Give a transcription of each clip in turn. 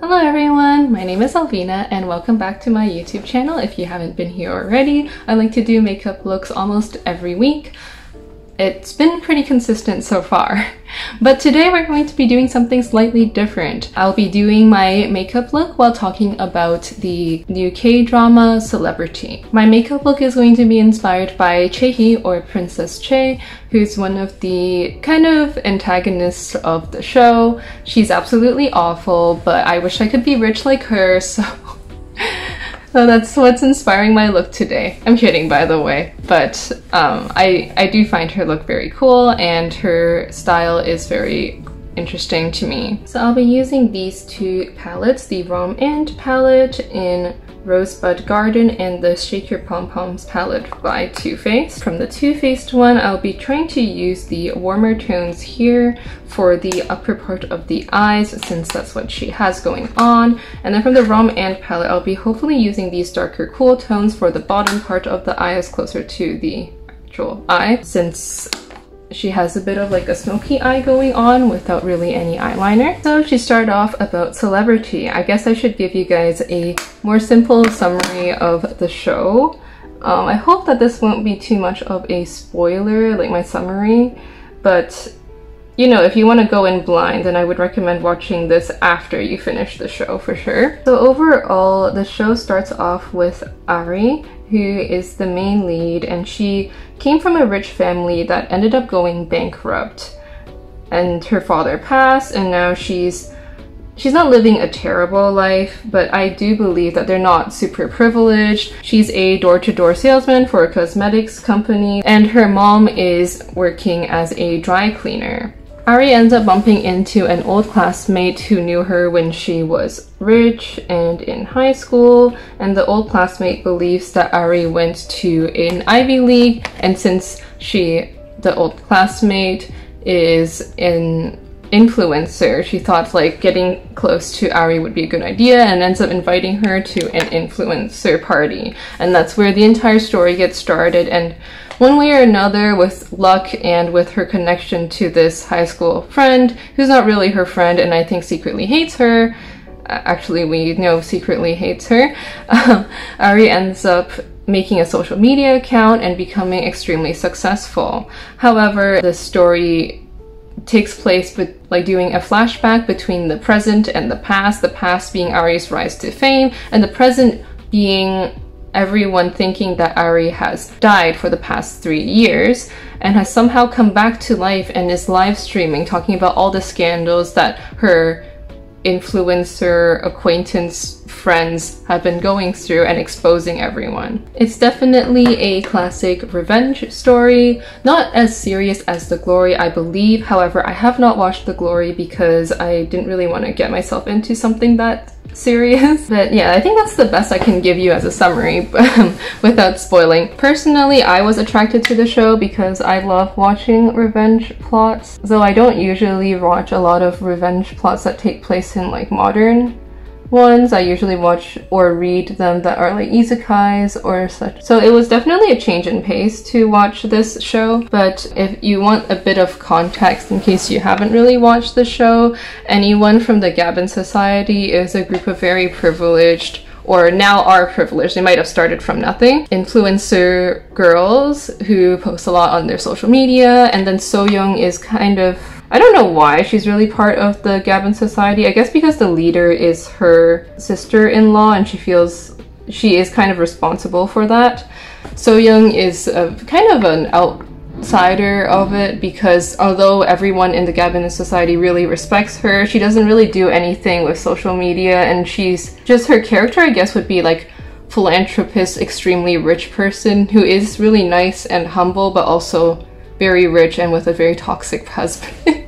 Hello everyone, my name is Alvina and welcome back to my YouTube channel. If you haven't been here already, I like to do makeup looks almost every week. It's been pretty consistent so far. But today we're going to be doing something slightly different. I'll be doing my makeup look while talking about the new K-drama Celebrity. My makeup look is going to be inspired by Chae-hee, or Princess Chae, who's one of the kind of antagonists of the show. She's absolutely awful, but I wish I could be rich like her, so that's what's inspiring my look today. I'm kidding, by the way, but I do find her look very cool and her style is very interesting to me. So I'll be using these two palettes, the Romancel palette in Rosebud Garden and the Shake Your Pom Poms palette by Too Faced. From the Too Faced one, I'll be trying to use the warmer tones here for the upper part of the eyes, since that's what she has going on. And then from the Romancel palette, I'll be hopefully using these darker cool tones for the bottom part of the eyes closer to the actual eye, since she has a bit of like a smoky eye going on without really any eyeliner. So to start off about Celebrity, I guess I should give you guys a more simple summary of the show. I hope that this won't be too much of a spoiler, like my summary, but you know, if you want to go in blind, then I would recommend watching this after you finish the show for sure. So overall, the show starts off with Ari, who is the main lead, and she came from a rich family that ended up going bankrupt. And her father passed, and now she's not living a terrible life, but I do believe that they're not super privileged. She's a door-to-door salesman for a cosmetics company, and her mom is working as a dry cleaner. Ari ends up bumping into an old classmate who knew her when she was rich and in high school, and the old classmate believes that Ari went to an Ivy League, and since the old classmate is an influencer, she thought like getting close to Ari would be a good idea, and ends up inviting her to an influencer party. And that's where the entire story gets started, and one way or another, with luck and with her connection to this high school friend, who's not really her friend and I think secretly hates her, actually we know secretly hates her, Ari ends up making a social media account and becoming extremely successful. However, the story takes place with like doing a flashback between the present and the past being Ari's rise to fame, and the present being everyone thinking that Ari has died for the past 3 years and has somehow come back to life and is live streaming, talking about all the scandals that her influencer acquaintance friends have been going through and exposing everyone. It's definitely a classic revenge story, not as serious as The Glory, I believe. However, I have not watched The Glory because I didn't really want to get myself into something that serious. But yeah, I think that's the best I can give you as a summary without spoiling. Personally, I was attracted to the show because I love watching revenge plots, though I don't usually watch a lot of revenge plots that take place in like modern ones. I usually watch or read them that are like isekais or such. So it was definitely a change in pace to watch this show. But if you want a bit of context in case you haven't really watched the show, anyone from the Gabon Society is a group of very privileged, or now are privileged, they might have started from nothing, influencer girls who post a lot on their social media. And then So-young is kind of, I don't know why she's really part of the Gabon Society. I guess because the leader is her sister-in-law and she feels she is kind of responsible for that. So-young is kind of an outsider of it, because although everyone in the Gabon Society really respects her, she doesn't really do anything with social media, and she's just, her character I guess would be like philanthropist, extremely rich person who is really nice and humble, but also very rich and with a very toxic husband.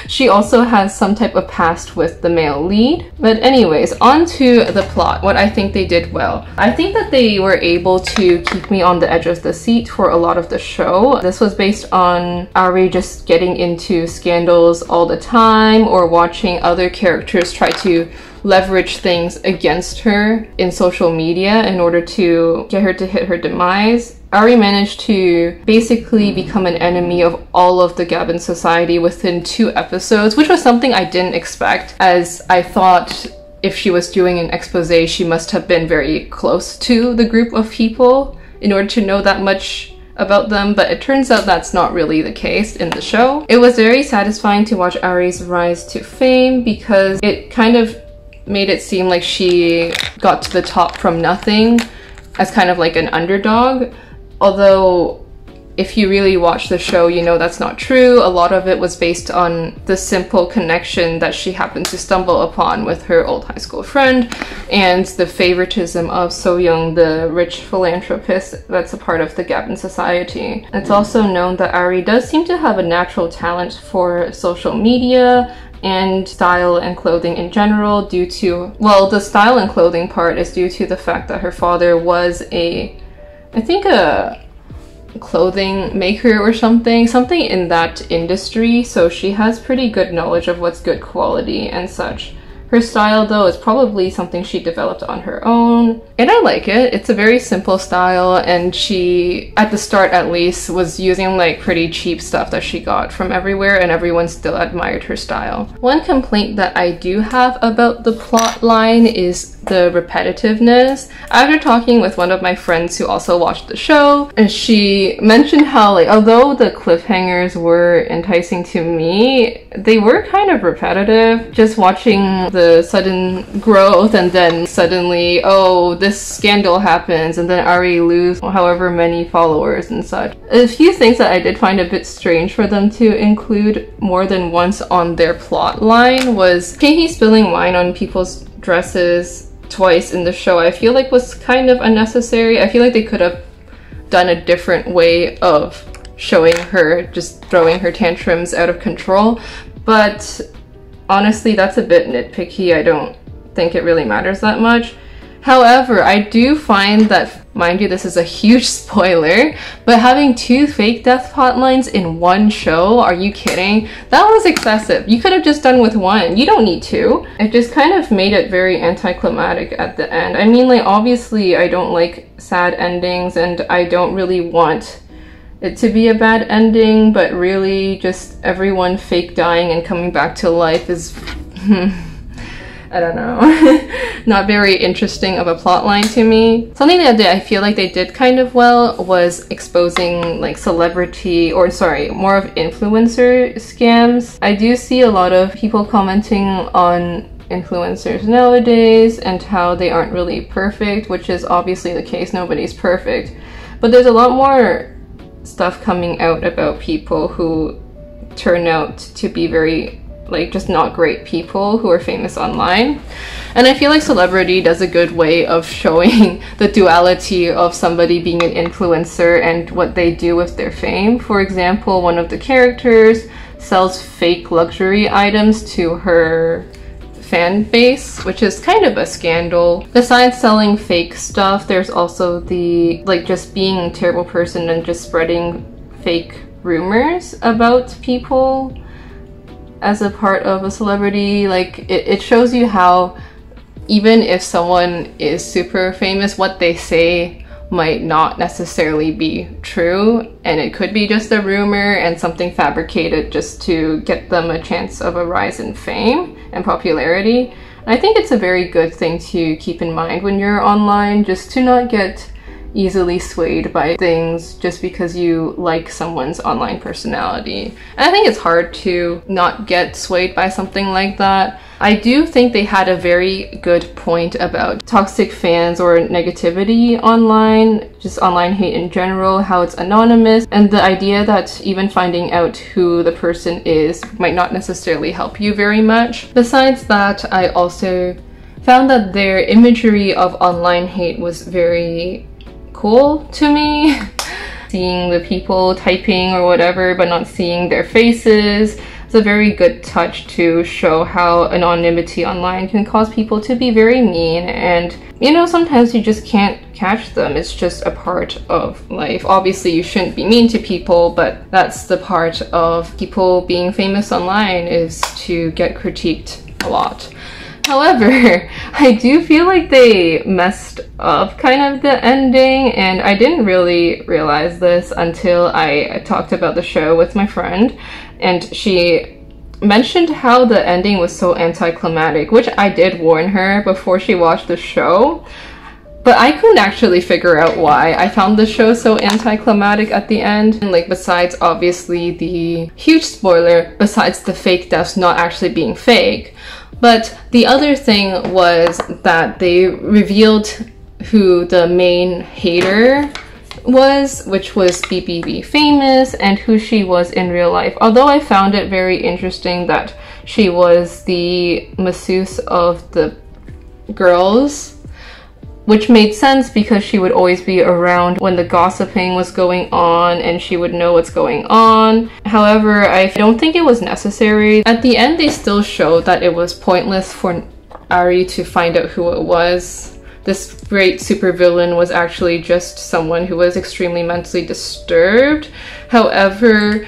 She also has some type of past with the male lead. But anyways, on to the plot, what I think they did well. I think that they were able to keep me on the edge of the seat for a lot of the show. This was based on Ari just getting into scandals all the time, or watching other characters try to leverage things against her in social media in order to get her to hit her demise. Ari managed to basically become an enemy of all of the Gabon society within 2 episodes, which was something I didn't expect, as I thought if she was doing an expose, she must have been very close to the group of people in order to know that much about them, but it turns out that's not really the case in the show. It was very satisfying to watch Ari's rise to fame because it kind of made it seem like she got to the top from nothing as kind of like an underdog. Although if you really watch the show, you know that's not true. A lot of it was based on the simple connection that she happened to stumble upon with her old high school friend and the favoritism of So-young, the rich philanthropist that's a part of the Gavin Society. It's also known that Ari does seem to have a natural talent for social media and style and clothing in general due to, well, the style and clothing part is due to the fact that her father was I think a clothing maker or something in that industry, so she has pretty good knowledge of what's good quality and such. Her style, though, is probably something she developed on her own, and I like it. It's a very simple style, and she, at the start at least, was using like pretty cheap stuff that she got from everywhere, and everyone still admired her style. One complaint that I do have about the plot line is the repetitiveness. After talking with one of my friends who also watched the show, and she mentioned how, like, although the cliffhangers were enticing to me, they were kind of repetitive. Just watching the sudden growth and then suddenly, oh, this scandal happens and then Ari loses however many followers and such. A few things that I did find a bit strange for them to include more than once on their plot line was Katie spilling wine on people's dresses twice in the show. I feel like was kind of unnecessary. I feel like they could have done a different way of showing her just throwing her tantrums out of control, but honestly that's a bit nitpicky. I don't think it really matters that much. However, I do find that, mind you, this is a huge spoiler, but having 2 fake death plotlines in one show, are you kidding? That was excessive. You could have just done with 1. You don't need 2. It just kind of made it very anticlimactic at the end. I mean, like, obviously I don't like sad endings and I don't really want it to be a bad ending, but really just everyone fake dying and coming back to life is I don't know, not very interesting of a plot line to me. Something that I feel like they did kind of well was exposing like celebrity, or sorry, more of influencer scams. I do see a lot of people commenting on influencers nowadays and how they aren't really perfect, which is obviously the case. Nobody's perfect, but there's a lot more stuff coming out about people who turn out to be very like just not great people who are famous online. And I feel like celebrity does a good way of showing the duality of somebody being an influencer and what they do with their fame. For example, one of the characters sells fake luxury items to her fan base, which is kind of a scandal. Besides selling fake stuff, there's also the like just being a terrible person and just spreading fake rumors about people as a part of a celebrity. Like it shows you how even if someone is super famous, what they say might not necessarily be true, and it could be just a rumor and something fabricated just to get them a chance of a rise in fame and popularity. And I think it's a very good thing to keep in mind when you're online, just to not get easily swayed by things just because you like someone's online personality. And I think it's hard to not get swayed by something like that. I do think they had a very good point about toxic fans or negativity online, just online hate in general, how it's anonymous, and the idea that even finding out who the person is might not necessarily help you very much. Besides that, I also found that their imagery of online hate was very cool to me. Seeing the people typing or whatever but not seeing their faces, it's a very good touch to show how anonymity online can cause people to be very mean, and you know, sometimes you just can't catch them. It's just a part of life. Obviously you shouldn't be mean to people, but that's the part of people being famous online, is to get critiqued a lot. However, I do feel like they messed up kind of the ending, and I didn't really realize this until I talked about the show with my friend, and she mentioned how the ending was so anticlimactic, which I did warn her before she watched the show. But I couldn't actually figure out why I found the show so anticlimactic at the end. And like, besides obviously the huge spoiler, besides the fake deaths not actually being fake. But the other thing was that they revealed who the main hater was, which was BBB Famous, and who she was in real life. Although I found it very interesting that she was the masseuse of the girls, which made sense because she would always be around when the gossiping was going on and she would know what's going on. However, I don't think it was necessary. At the end, they still showed that it was pointless for Ari to find out who it was. This great supervillain was actually just someone who was extremely mentally disturbed. However,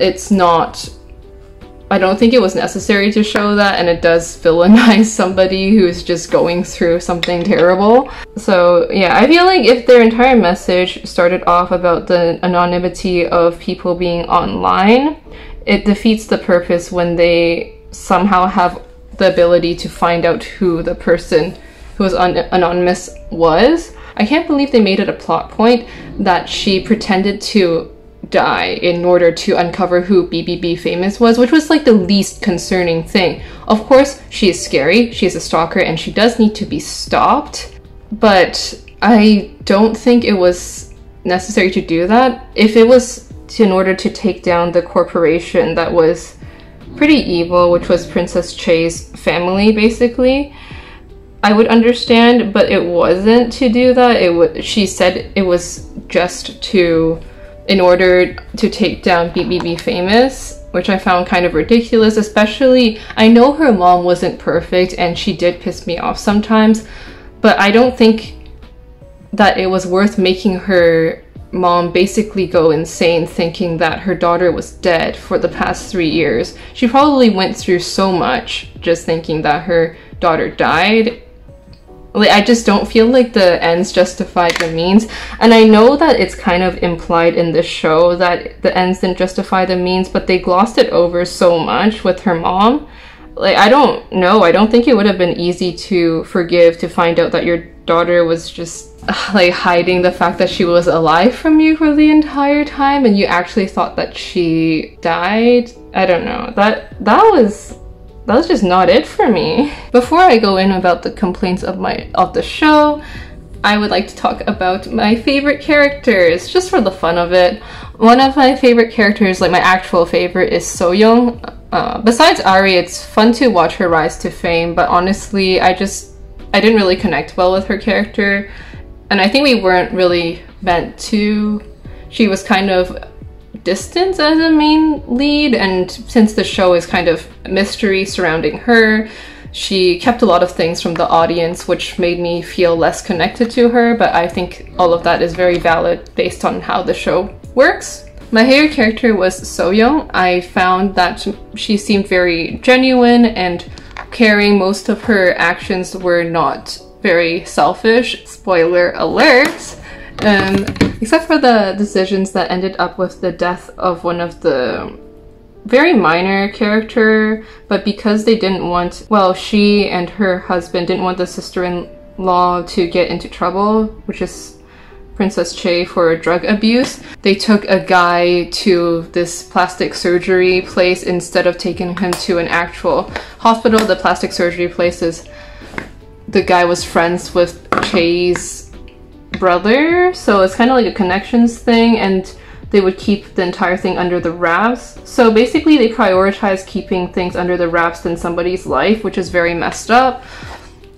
I don't think it was necessary to show that, and it does villainize somebody who's just going through something terrible. So yeah, I feel like if their entire message started off about the anonymity of people being online, it defeats the purpose when they somehow have the ability to find out who the person who was anonymous was. I can't believe they made it a plot point that she pretended to die in order to uncover who BBB Famous was, which was like the least concerning thing. Of course, she is scary, she is a stalker, and she does need to be stopped, but I don't think it was necessary to do that. If it was in order to take down the corporation that was pretty evil, which was Princess Che's family basically, I would understand, but it wasn't to do that. She said it was just in order to take down BBB Famous, which I found kind of ridiculous. Especially, I know her mom wasn't perfect and she did piss me off sometimes, but I don't think that it was worth making her mom basically go insane thinking that her daughter was dead for the past 3 years. She probably went through so much just thinking that her daughter died. Like, I just don't feel like the ends justified the means. And I know that it's kind of implied in the show that the ends didn't justify the means, but they glossed it over so much with her mom. Like, I don't know. I don't think it would have been easy to forgive to find out that your daughter was just like hiding the fact that she was alive from you for the entire time and you actually thought that she died. I don't know. That was just not it for me. Before I go in about the complaints of the show, I would like to talk about my favorite characters, just for the fun of it. One of my favorite characters, like my actual favorite, is So-young. Besides Ari, it's fun to watch her rise to fame, but honestly, I didn't really connect well with her character, and I think we weren't really meant to. She was kind of distant as a main lead, and since the show is kind of a mystery surrounding her, she kept a lot of things from the audience, which made me feel less connected to her, but I think all of that is very valid based on how the show works. My favorite character was So-young. I found that she seemed very genuine and caring. Most of her actions were not very selfish. Spoiler alert! Except for the decisions that ended up with the death of one of the very minor character, but because they didn't want, well, she and her husband didn't want the sister-in-law to get into trouble, which is Princess Che, for drug abuse, they took a guy to this plastic surgery place instead of taking him to an actual hospital. The plastic surgery places, the guy was friends with Che's brother, so it's kind of like a connections thing, and they would keep the entire thing under the wraps. So basically they prioritize keeping things under the wraps than somebody's life, which is very messed up.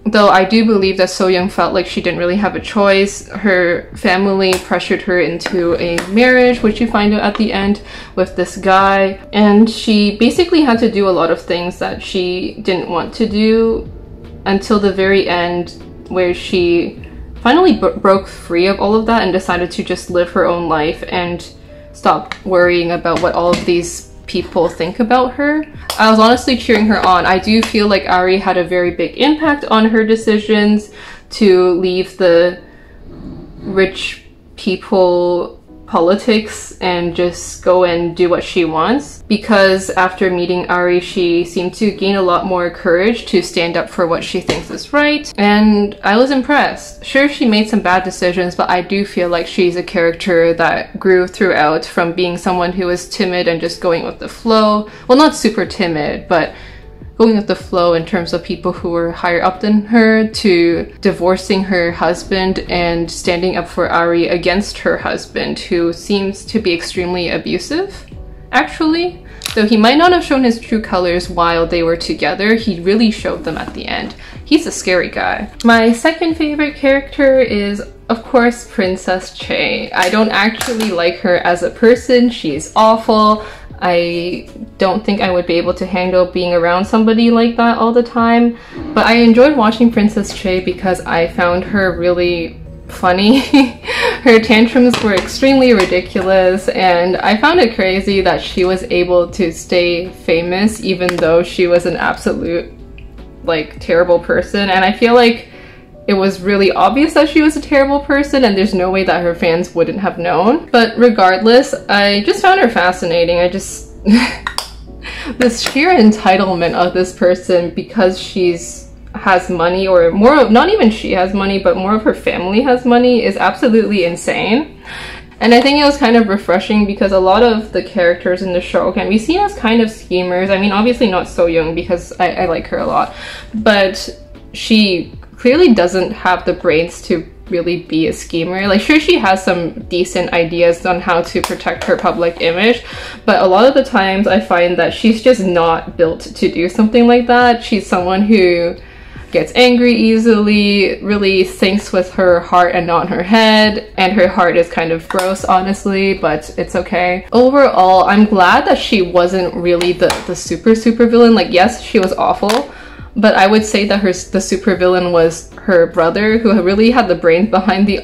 Though I do believe that So-young felt like she didn't really have a choice. Her family pressured her into a marriage, which you find out at the end, with this guy, and she basically had to do a lot of things that she didn't want to do until the very end, where she finally broke free of all of that and decided to just live her own life and stop worrying about what all of these people think about her. I was honestly cheering her on. I do feel like Ari had a very big impact on her decisions to leave the rich people politics and just go and do what she wants, because after meeting Ari, she seemed to gain a lot more courage to stand up for what she thinks is right, and I was impressed. Sure, she made some bad decisions, but I do feel like she's a character that grew throughout, from being someone who was timid and just going with the flow. Well, not super timid, but going with the flow in terms of people who were higher up than her, to divorcing her husband and standing up for Ari against her husband, who seems to be extremely abusive, actually. Though he might not have shown his true colors while they were together, he really showed them at the end. He's a scary guy. My second favorite character is, of course, Princess Che. I don't actually like her as a person. She's awful. I don't think I would be able to handle being around somebody like that all the time, but I enjoyed watching Princess Che because I found her really funny. Her tantrums were extremely ridiculous, and I found it crazy that she was able to stay famous even though she was an absolute, like, terrible person. And I feel like it was really obvious that she was a terrible person, and there's no way that her fans wouldn't have known. But regardless, I just found her fascinating. I just this sheer entitlement of this person because has money, or more, not even she has money, but more of her family has money, is absolutely insane. And I think it was kind of refreshing because a lot of the characters in the show can be seen as kind of schemers. I mean, obviously not So Young, because I like her a lot, but she clearly doesn't have the brains to really be a schemer. Like, sure, she has some decent ideas on how to protect her public image, but a lot of the times I find that she's just not built to do something like that. She's someone who gets angry easily, really thinks with her heart and not her head, and her heart is kind of gross, honestly, but it's okay. Overall, I'm glad that she wasn't really the super villain. Like, yes, she was awful, but I would say that the supervillain was her brother, who really had the brains behind the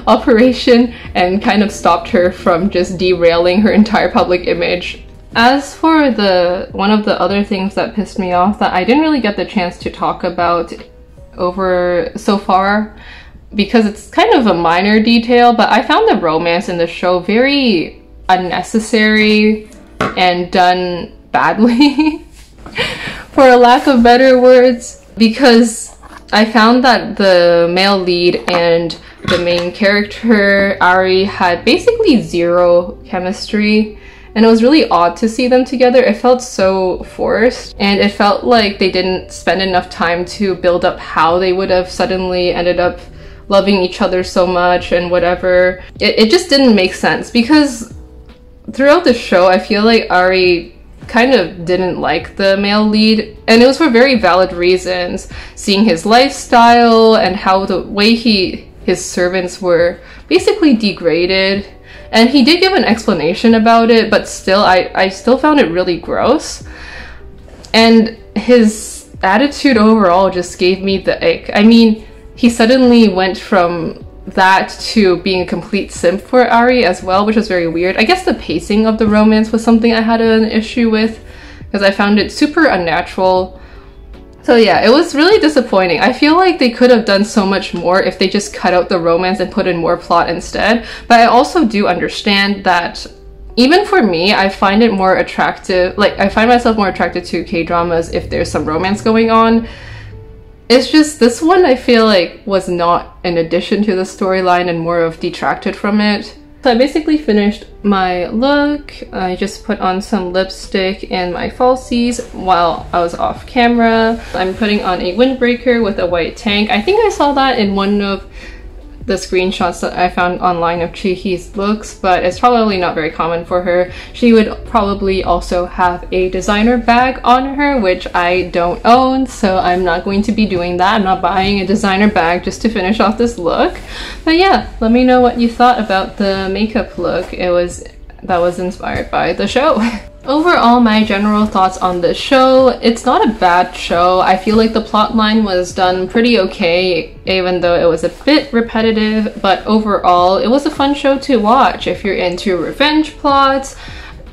operation and kind of stopped her from just derailing her entire public image. As for one of the other things that pissed me off that I didn't really get the chance to talk about over so far, because it's kind of a minor detail, but I found the romance in the show very unnecessary and done badly. For a lack of better words, because I found that the male lead and the main character, Ari, had basically zero chemistry, and it was really odd to see them together. It felt so forced, and it felt like they didn't spend enough time to build up how they would have suddenly ended up loving each other so much and whatever. It just didn't make sense, because throughout the show I feel like Ari kind of didn't like the male lead, and it was for very valid reasons. Seeing his lifestyle and how the way his servants were basically degraded, and he did give an explanation about it, but still I still found it really gross, and his attitude overall just gave me the ick. I mean, he suddenly went from that to being a complete simp for Ari as well, which was very weird. I guess the pacing of the romance was something I had an issue with, because I found it super unnatural. So yeah, it was really disappointing. I feel like they could have done so much more if they just cut out the romance and put in more plot instead. But I also do understand that even for me, I find it more attractive, like I find myself more attracted to K-dramas if there's some romance going on. It's just this one I feel like was not an addition to the storyline and more of detracted from it. So I basically finished my look. I just put on some lipstick and my falsies while I was off camera. I'm putting on a windbreaker with a white tank. I think I saw that in one of the screenshots that I found online of Chihi's looks, but it's probably not very common for her. She would probably also have a designer bag on her, which I don't own, so I'm not going to be doing that. I'm not buying a designer bag just to finish off this look. But yeah, let me know what you thought about the makeup look. That was inspired by the show. Overall, my general thoughts on this show, it's not a bad show. I feel like the plot line was done pretty okay, even though it was a bit repetitive, but overall, it was a fun show to watch if you're into revenge plots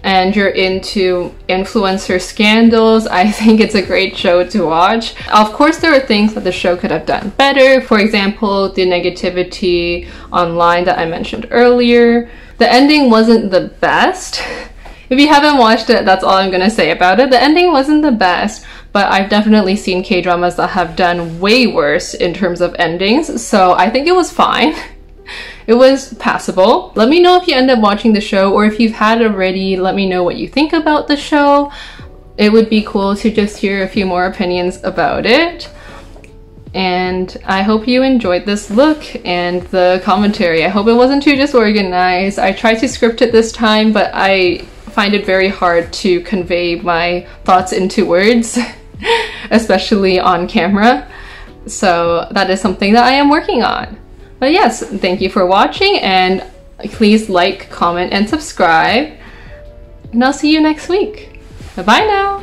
and you're into influencer scandals, I think it's a great show to watch. Of course, there are things that the show could have done better. For example, the negativity online that I mentioned earlier. The ending wasn't the best. If you haven't watched it, that's all I'm gonna say about it. The ending wasn't the best, but I've definitely seen K-dramas that have done way worse in terms of endings, so I think it was fine. It was passable. Let me know if you end up watching the show, or if you've had already, let me know what you think about the show. It would be cool to just hear a few more opinions about it. And I hope you enjoyed this look and the commentary. I hope it wasn't too disorganized. I tried to script it this time, but I find it very hard to convey my thoughts into words, especially on camera. So that is something that I am working on. But yes, thank you for watching, and please like, comment, and subscribe. And I'll see you next week. Bye-bye now!